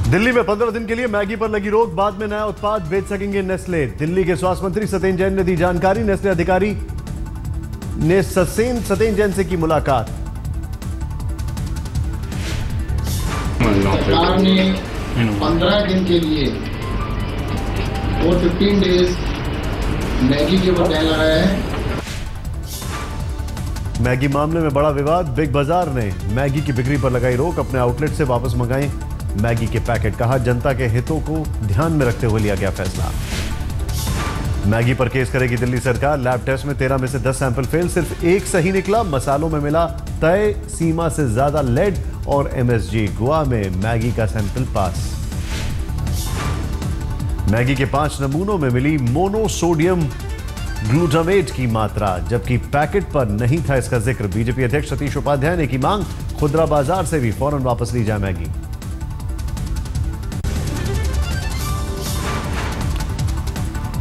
दिल्ली में 15 दिन के लिए मैगी पर लगी रोक, बाद में नया उत्पाद बेच सकेंगे नेस्ले। दिल्ली के स्वास्थ्य मंत्री सत्येंद्र जैन ने दी जानकारी। नेस्ले अधिकारी ने सत्येंद्र जैन से की मुलाकात। सरकार ने 15 दिन के लिए और 15 डेज मैगी के ऊपर बैन लगाया है। मैगी मामले में बड़ा विवाद। बिग बाजार ने मैगी की बिक्री पर लगाई रोक। अपने आउटलेट से वापस मंगाएं मैगी के पैकेट। कहा जनता के हितों को ध्यान में रखते हुए लिया गया फैसला। मैगी पर केस करेगी दिल्ली सरकार। लैब टेस्ट में 13 में से 10 सैंपल फेल, सिर्फ एक सही निकला। मसालों में मिला तय सीमा से ज्यादा लेड और एमएसजी। गोवा में मैगी का सैंपल पास। मैगी के 5 नमूनों में मिली मोनोसोडियम ग्लूटामेट की मात्रा, जबकि पैकेट पर नहीं था इसका जिक्र। बीजेपी अध्यक्ष सतीश उपाध्याय ने की मांग, खुदरा बाजार से भी फौरन वापस ली जाए मैगी।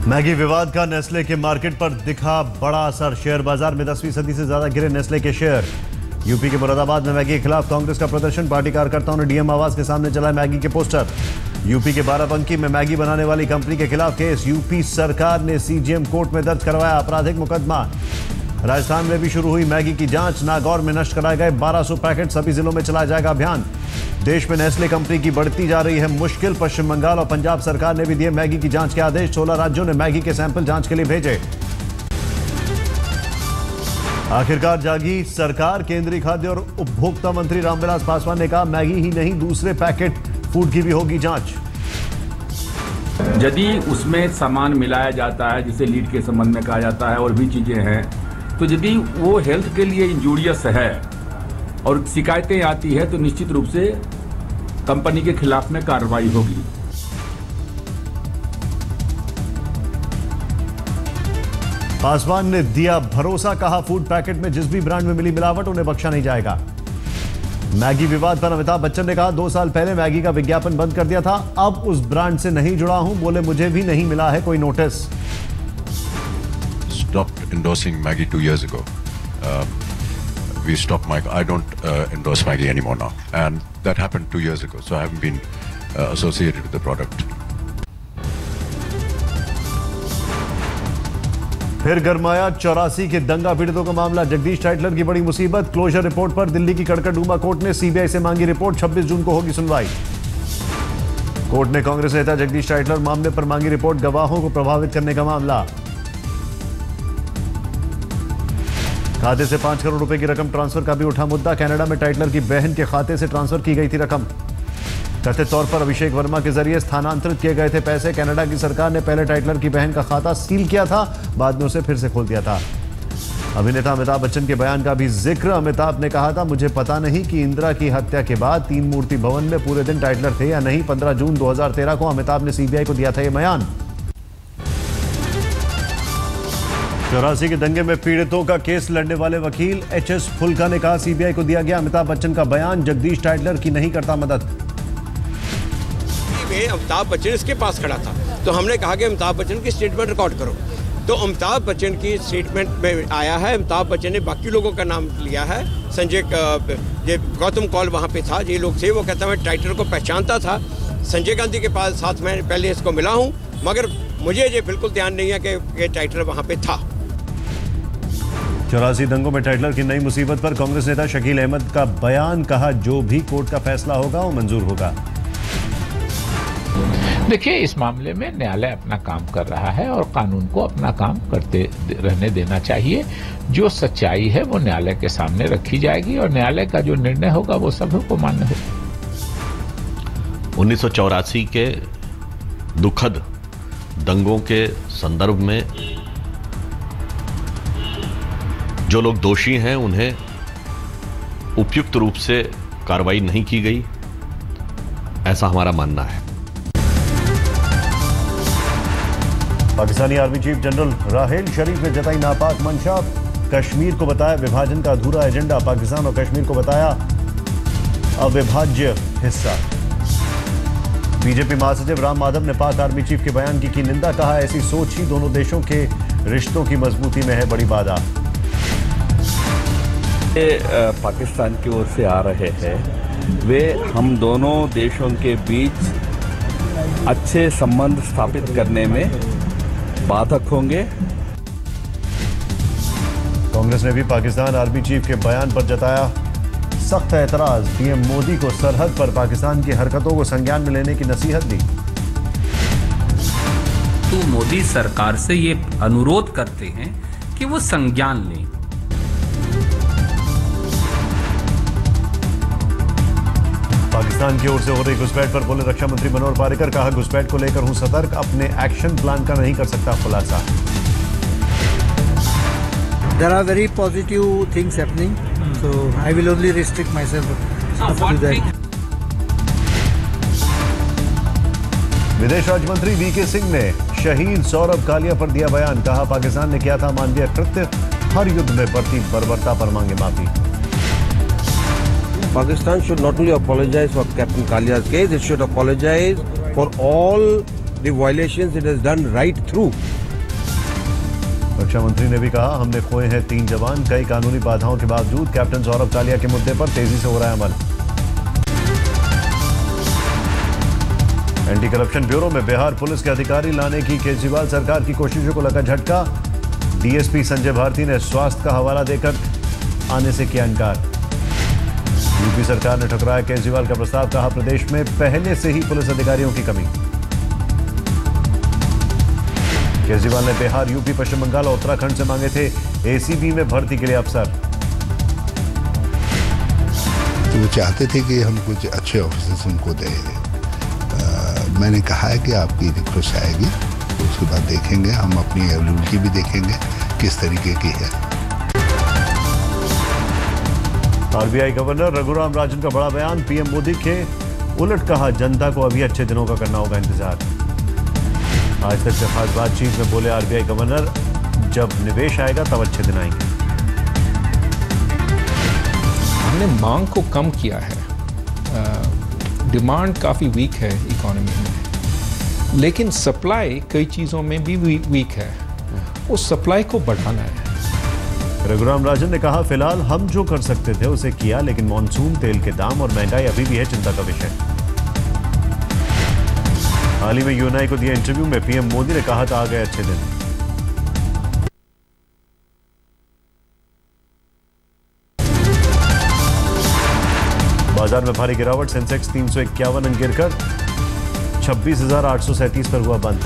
मैगी विवाद का नेस्ले के मार्केट पर दिखा बड़ा असर। शेयर बाजार में 10वीं सदी से ज्यादा गिरे नेस्ले के शेयर। यूपी के मुरादाबाद में मैगी के खिलाफ कांग्रेस का प्रदर्शन। पार्टी कार्यकर्ताओं ने डीएम आवास के सामने चलाए मैगी के पोस्टर। यूपी के बाराबंकी में मैगी बनाने वाली कंपनी के खिलाफ केस। यूपी सरकार ने सीजीएम कोर्ट में दर्ज करवाया आपराधिक मुकदमा। राजस्थान में भी शुरू हुई मैगी की जांच। नागौर में नष्ट कराए गए 1200 पैकेट। सभी जिलों में चलाया जाएगा अभियान। देश में नेस्ले कंपनी की बढ़ती जा रही है मुश्किल। पश्चिम बंगाल और पंजाब सरकार ने भी दिए मैगी की जांच के आदेश। 16 राज्यों ने मैगी के सैंपल जांच के लिए भेजे। आखिरकार जागी सरकार। केंद्रीय खाद्य और उपभोक्ता मंत्री रामविलास पासवान ने कहा, मैगी ही नहीं दूसरे पैकेट फूड की भी होगी जांच। यदि उसमें सामान मिलाया जाता है, जिसे लीड के संबंध में कहा जाता है, और भी चीजें हैं, तो यदि वो हेल्थ के लिए इंजूरियस है और शिकायतें आती है तो निश्चित रूप से कंपनी के खिलाफ में कार्रवाई होगी। पासवान ने दिया भरोसा। कहा, फूड पैकेट में जिस भी ब्रांड में मिली मिलावट उन्हें बख्शा नहीं जाएगा। मैगी विवाद पर अमिताभ बच्चन ने कहा, 2 साल पहले मैगी का विज्ञापन बंद कर दिया था, अब उस ब्रांड से नहीं जुड़ा हूं। बोले, मुझे भी नहीं मिला है कोई notice. Stopped endorsing Maggi 2 years ago. We stopped Maggi. I don't endorse Maggi anymore now, and that happened 2 years ago. So I haven't been associated with the product. फिर गरमाया 84 के दंगा पीड़ितों का मामला। जगदीश टाइटलर की बड़ी मुसीबत। क्लोजर रिपोर्ट पर दिल्ली की कड़कड़डूमा कोर्ट ने सीबीआई से मांगी रिपोर्ट। 26 जून को होगी सुनवाई। कोर्ट ने कांग्रेस नेता जगदीश टाइटलर मामले पर मांगी रिपोर्ट। गवाहों को प्रभावित करने का मामला। खाते से 5 करोड़ रुपए की रकम ट्रांसफर का भी उठा मुद्दा। कनाडा में टाइटलर की बहन के खाते से ट्रांसफर की गई थी रकम। कथित तौर पर अभिषेक वर्मा के जरिए स्थानांतरित किए गए थे पैसे। कनाडा की सरकार ने पहले टाइटलर की बहन का खाता सील किया था, बाद में उसे फिर से खोल दिया था। अभिनेता अमिताभ बच्चन के बयान का भी जिक्र। अमिताभ ने कहा था, मुझे पता नहीं कि इंदिरा की हत्या के बाद 3 मूर्ति भवन में पूरे दिन टाइटलर थे या नहीं। 15 जून 2013 को अमिताभ ने सीबीआई को दिया था यह बयान। 84 के दंगे में पीड़ितों का केस लड़ने वाले वकील एचएस फुल्का ने कहा, सीबीआई को दिया गया अमिताभ बच्चन का बयान। जगदीश टाइटलर की नहीं करता मदद। अमिताभ बच्चन इसके पास खड़ा था, तो हमने कहा कि अमिताभ बच्चन की स्टेटमेंट रिकॉर्ड करो। तो अमिताभ बच्चन की स्टेटमेंट में आया है, अमिताभ बच्चन ने बाकी लोगों का नाम लिया है। संजय गौतम कौल वहाँ पे था, ये लोग थे। वो कहता मैं टाइटलर को पहचानता था। संजय गांधी के पास साथ में पहले इसको मिला हूँ, मगर मुझे ये बिल्कुल ध्यान नहीं है कि टाइटलर वहाँ पे था। 84 दंगों में टाइटलर की नई मुसीबत पर कांग्रेस नेता शकील अहमद का बयान। कहा, जो भी कोर्ट का फैसला होगा वो मंजूर होगा। देखिए, इस मामले में न्यायालय अपना काम कर रहा है और कानून को अपना काम करते रहने देना चाहिए। जो सच्चाई है वो न्यायालय के सामने रखी जाएगी और न्यायालय का जो निर्णय होगा वो सभी को मान्य होगा। 1984 के दुखद दंगों के संदर्भ में जो लोग दोषी हैं उन्हें उपयुक्त रूप से कार्रवाई नहीं की गई, ऐसा हमारा मानना है। पाकिस्तानी आर्मी चीफ जनरल राहेल शरीफ ने जताई नापाक मंशा। कश्मीर को बताया विभाजन का अधूरा एजेंडा। पाकिस्तान और कश्मीर को बताया अविभाज्य हिस्सा। बीजेपी महासचिव राम माधव ने पाक आर्मी चीफ के बयान की निंदा। कहा, ऐसी सोच ही दोनों देशों के रिश्तों की मजबूती में है बड़ी बाधा। पाकिस्तान की ओर से आ रहे हैं वे हम दोनों देशों के बीच अच्छे संबंध स्थापित करने में बाधक होंगे। कांग्रेस ने भी पाकिस्तान आर्मी चीफ के बयान पर जताया सख्त एतराज। पीएम मोदी को सरहद पर पाकिस्तान की हरकतों को संज्ञान में लेने की नसीहत दी। तो मोदी सरकार से ये अनुरोध करते हैं कि वो संज्ञान लें। पाकिस्तान की ओर से हो रही घुसपैठ पर बोले रक्षा मंत्री मनोहर पर्रिकर, कहा घुसपैठ को लेकर हूं सतर्क, अपने एक्शन प्लान का नहीं कर सकता खुलासा। There are very positive things happening, so I will only restrict myself to that. विदेश राज्य मंत्री वीके सिंह ने शहीद सौरभ कालिया पर दिया बयान, कहा पाकिस्तान ने किया था मानवीय कृत्य, हर युद्ध में बढ़ती बर्बरता पर मांगे माफी। Pakistan should not only apologize for Captain Kalia's case, it should apologize for all the violations it has done right through. रक्षा मंत्री ने भी कहा हमने खोए हैं 3 जवान, कई कानूनी बाधाओं के बावजूद कैप्टन सौरभ कालिया के मुद्दे पर तेजी से हो रहा है अमल। एंटी करप्शन ब्यूरो में बिहार पुलिस के अधिकारी लाने की केजरीवाल सरकार की कोशिशों को लगा झटका। डीएसपी संजय भारती ने स्वास्थ्य का हवाला देकर आने से किया इनकार। यूपी सरकार ने ठुकराया केजरीवाल का प्रस्ताव, कहा प्रदेश में पहले से ही पुलिस अधिकारियों की कमी। केजरीवाल ने बिहार, यूपी, पश्चिम बंगाल और उत्तराखंड से मांगे थे एसीबी में भर्ती के लिए अफसर। तो वो चाहते थे कि हम कुछ अच्छे ऑफिसर्स उनको दें। मैंने कहा है कि आपकी रिक्वेस्ट आएगी, तो उसके बाद देखेंगे, हम अपनी एबिलिटी भी देखेंगे किस तरीके की है। आरबीआई गवर्नर रघुराम राजन का बड़ा बयान, पीएम मोदी के उलट कहा जनता को अभी अच्छे दिनों का करना होगा इंतजार। आज तक से खास बातचीत में बोले आरबीआई गवर्नर, जब निवेश आएगा तब अच्छे दिन आएंगे। हमने मांग को कम किया है, डिमांड काफ़ी वीक है इकोनॉमी में, लेकिन सप्लाई कई चीज़ों में भी वीक है, उस सप्लाई को बढ़ाना है। रघुराम राजन ने कहा फिलहाल हम जो कर सकते थे उसे किया, लेकिन मॉनसून, तेल के दाम और महंगाई अभी भी है चिंता का विषय। हाल ही में यूएनआई को दिए इंटरव्यू में पीएम मोदी ने कहा था आ गए अच्छे दिन। बाजार में भारी गिरावट, सेंसेक्स 351 अंक गिरकर 26,837 पर हुआ बंद।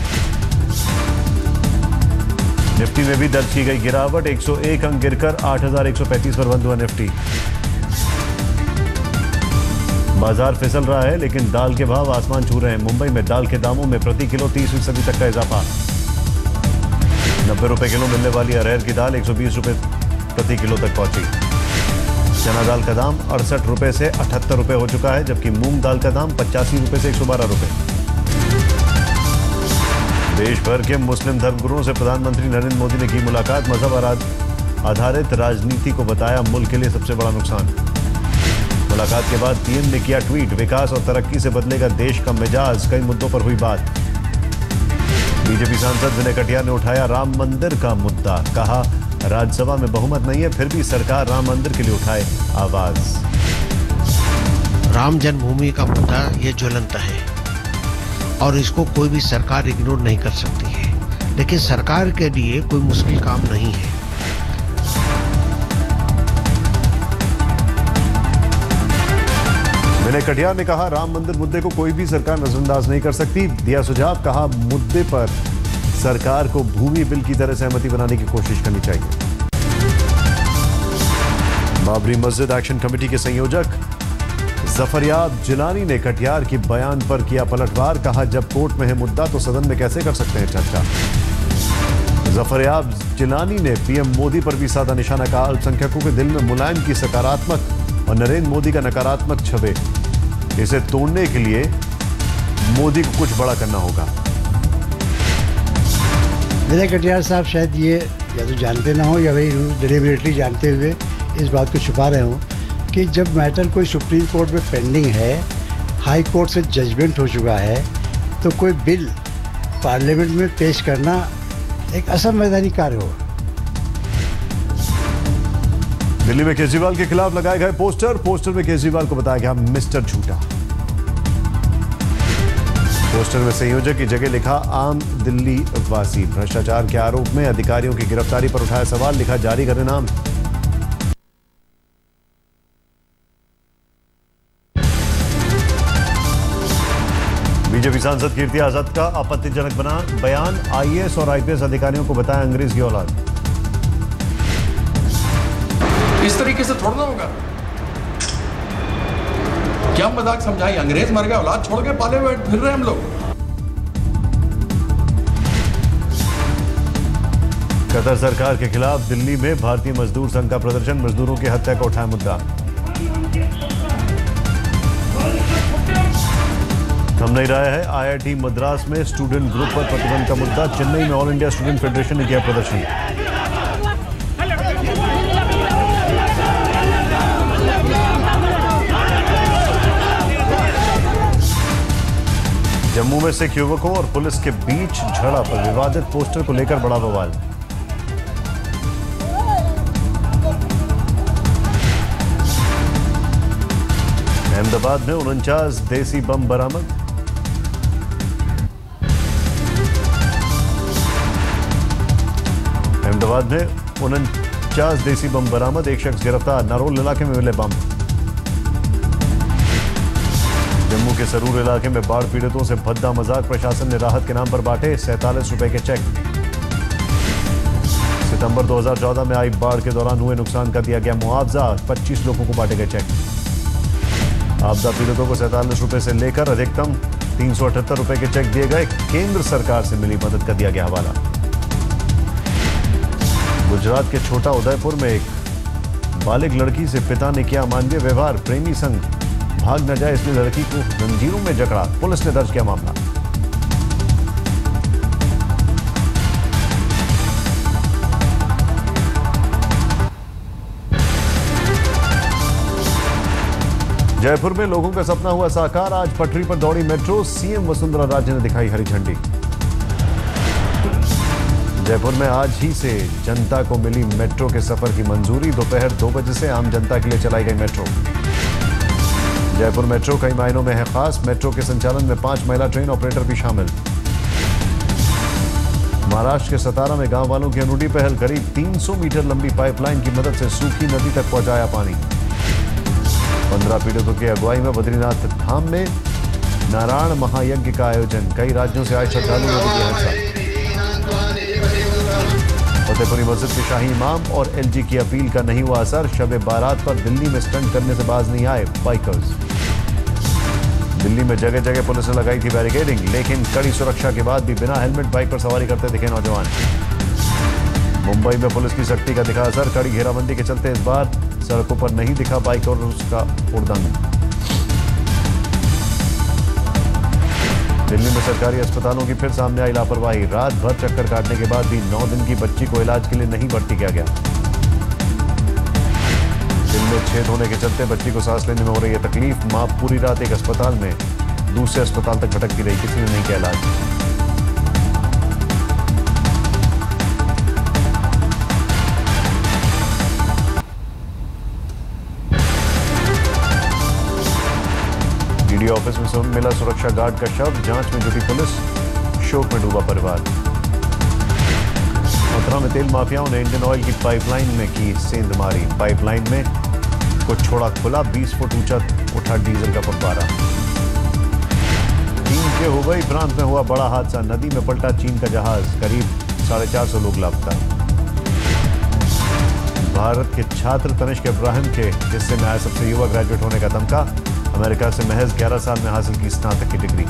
निफ्टी में भी दर्ज की गई गिरावट, 101 अंक गिरकर 8,135 पर बंद हुआ निफ्टी। बाजार फिसल रहा है, लेकिन दाल के भाव आसमान छू रहे हैं। मुंबई में दाल के दामों में प्रति किलो 30% तक का इजाफा। 90 रुपए किलो मिलने वाली अरहर की दाल 120 रुपए प्रति किलो तक पहुंची। चना दाल का दाम 68 रुपए से 78 रुपए हो चुका है, जबकि मूंग दाल का दाम 85 रुपए से 112 रुपए। देश भर के मुस्लिम धर्मगुरुओं से प्रधानमंत्री नरेंद्र मोदी ने की मुलाकात। मजहब आधारित राजनीति को बताया मुल्क के लिए सबसे बड़ा नुकसान। मुलाकात के बाद पीएम ने किया ट्वीट, विकास और तरक्की से बदलेगा देश का मिजाज, कई मुद्दों पर हुई बात। बीजेपी सांसद विनय कटियार ने उठाया राम मंदिर का मुद्दा, कहा राज्यसभा में बहुमत नहीं है, फिर भी सरकार राम मंदिर के लिए उठाए आवाज। राम जन्मभूमि का मुद्दा ये ज्वलंत है और इसको कोई भी सरकार इग्नोर नहीं कर सकती है, लेकिन सरकार के लिए कोई मुश्किल काम नहीं है। विनय कटियार ने कहा राम मंदिर मुद्दे को कोई भी सरकार नजरअंदाज नहीं कर सकती। दिया सुझाव, कहा मुद्दे पर सरकार को भूमि बिल की तरह सहमति बनाने की कोशिश करनी चाहिए। बाबरी मस्जिद एक्शन कमेटी के संयोजक जफरयाब जिलानी ने कटियार की बयान पर किया पलटवार, कहा जब कोर्ट में है मुद्दा तो सदन में कैसे कर सकते हैं चर्चा। जफरयाब जिलानी ने पीएम मोदी पर भी साधा निशाना, कहा अल्पसंख्यकों के दिल में मुलायम की सकारात्मक और नरेंद्र मोदी का नकारात्मक छवि, इसे तोड़ने के लिए मोदी को कुछ बड़ा करना होगा। विनय कटियार साहब शायद ये या तो जानते ना हो या वही डिलिबरेटली जानते हुए इस बात को छुपा रहे हो कि जब मैटर कोई सुप्रीम कोर्ट में पेंडिंग है, हाई कोर्ट से जजमेंट हो चुका है, तो कोई बिल पार्लियामेंट में पेश करना एक असंवैधानिक कार्य होगा। दिल्ली में केजरीवाल के खिलाफ लगाए गए पोस्टर में केजरीवाल को बताया गया मिस्टर झूठा। पोस्टर में संयोजक की जगह लिखा आम दिल्ली वासी। भ्रष्टाचार के आरोप में अधिकारियों की गिरफ्तारी पर उठाया सवाल, लिखा जारी करें नाम। बीजेपी सांसद कीर्ति आजाद का आपत्तिजनक बना बयान, आईएएस और आईपीएस अधिकारियों को बताया अंग्रेज की औलाद। इस तरीके से थोड़ा ना होगा, क्या मजाक समझाएं? अंग्रेज मर गए, औलाद छोड़ के पाले हुए फिर रहे हम लोग। कतर सरकार के खिलाफ दिल्ली में भारतीय मजदूर संघ का प्रदर्शन, मजदूरों की हत्या का उठाया मुद्दा। थम नहीं रहा है आईआईटी मद्रास में स्टूडेंट ग्रुप पर प्रतिबंध का मुद्दा, चेन्नई में ऑल इंडिया स्टूडेंट फेडरेशन ने किया प्रदर्शन। जम्मू में सिख युवकों और पुलिस के बीच झड़प, विवादित पोस्टर को लेकर बड़ा बवाल। अहमदाबाद में 49 देसी बम बरामद। अहमदाबाद में 49 देसी बम बरामद, एक शख्स गिरफ्तार, नारोल इलाके में मिले बम। जम्मू के सरूर इलाके में बाढ़ पीड़ितों से भद्दा मजाक, प्रशासन ने राहत के नाम पर बांटे 47 रुपए के चेक। सितंबर 2014 में आई बाढ़ के दौरान हुए नुकसान का दिया गया मुआवजा, 25 लोगों को बांटे गए चेक। आपदा पीड़ितों को 47 रुपए से लेकर अधिकतम 378 रुपए के चेक दिए गए, केंद्र सरकार से मिली मदद का दिया गया हवाला। गुजरात के छोटा उदयपुर में एक बालिग लड़की से पिता ने किया अमानवीय व्यवहार, प्रेमी संग भाग न जाए इसलिए लड़की को जंजीरों में जकड़ा, पुलिस ने दर्ज किया मामला। जयपुर में लोगों का सपना हुआ साकार, आज पटरी पर दौड़ी मेट्रो, सीएम वसुंधरा राजे ने दिखाई हरी झंडी। जयपुर में आज ही से जनता को मिली मेट्रो के सफर की मंजूरी, दोपहर 2 बजे से आम जनता के लिए चलाई गई मेट्रो। जयपुर मेट्रो कई मायनों में है खास, मेट्रो के संचालन में 5 महिला ट्रेन ऑपरेटर भी शामिल। महाराष्ट्र के सतारा में गांव वालों की अनूठी पहल, करीब 300 मीटर लंबी पाइपलाइन की मदद से सूखी नदी तक पहुंचाया पानी। 15 पीड़ितों की अगुवाई में बद्रीनाथ धाम में नारायण महायज्ञ का आयोजन, कई राज्यों से आए श्रद्धालुओं ने हिस्सा। फतेहपुरी मस्जिद के शाही इमाम और एलजी की अपील का नहीं हुआ असर, शब बारात पर दिल्ली में स्टंट करने से बाज नहीं आए बाइकर्स। दिल्ली में जगह जगह पुलिस ने लगाई थी बैरिकेडिंग, लेकिन कड़ी सुरक्षा के बाद भी बिना हेलमेट बाइक पर सवारी करते दिखे नौजवान। मुंबई में पुलिस की सख्ती का दिखा असर, कड़ी घेराबंदी के चलते इस बार सड़कों पर नहीं दिखा बाइक और उसका उड़दंग। दिल्ली में सरकारी अस्पतालों की फिर सामने आई लापरवाही, रात भर चक्कर काटने के बाद भी 9 दिन की बच्ची को इलाज के लिए नहीं भर्ती किया गया। दिल में छेद होने के चलते बच्ची को सांस लेने में हो रही है तकलीफ, मां पूरी रात एक अस्पताल में दूसरे अस्पताल तक भटकती रही, किसी ने नहीं किया इलाज। डीडी ऑफिस में मिला सुरक्षा गार्ड का शव, जांच में जुटी पुलिस, शोक में डूबा परिवार। मथुरा में तेल माफियाओं ने इंडियन ऑयल की पाइपलाइन में की सेंधमारी, पाइपलाइन में कुछ छोड़ा खुला, 20 फुट ऊंचा उठा डीजल का फव्वारा। चीन के हुबई प्रांत में हुआ बड़ा हादसा, नदी में पलटा चीन का जहाज, करीब 450 लोग लापता। भारत के छात्र तनिष्क इब्राहिम के हिस्से में आया सबसे युवा ग्रेजुएट होने का दमका, अमेरिका से महज 11 साल में हासिल की स्नातक की डिग्री।